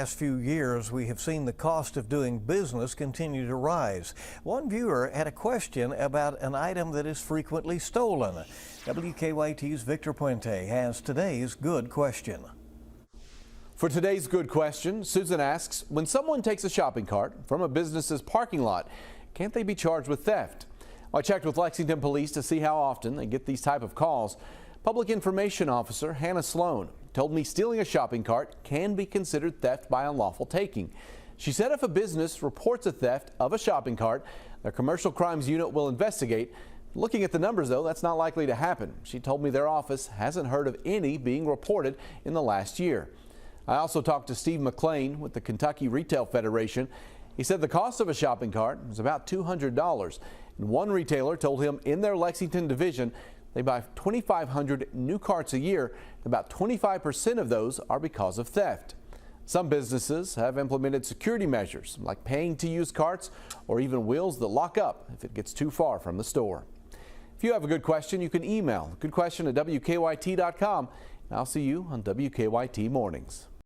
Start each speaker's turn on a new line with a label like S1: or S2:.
S1: Last few years, we have seen the cost of doing business continue to rise. One viewer had a question about an item that is frequently stolen. WKYT's Victor Puente has today's good question.
S2: For today's good question, Susan asks, when someone takes a shopping cart from a business's parking lot, can't they be charged with theft? I checked with Lexington police to see how often they get these type of calls. Public Information Officer Hannah Sloan told me stealing a shopping cart can be considered theft by unlawful taking. She said if a business reports a theft of a shopping cart, their commercial crimes unit will investigate. Looking at the numbers, though, that's not likely to happen. She told me their office hasn't heard of any being reported in the last year. I also talked to Steve McLean with the Kentucky Retail Federation. He said the cost of a shopping cart is about $200. And one retailer told him in their Lexington division they buy 2,500 new carts a year. About 25% of those are because of theft. Some businesses have implemented security measures like paying to use carts or even wheels that lock up if it gets too far from the store. If you have a good question, you can email goodquestion@wkyt.com. I'll see you on WKYT Mornings.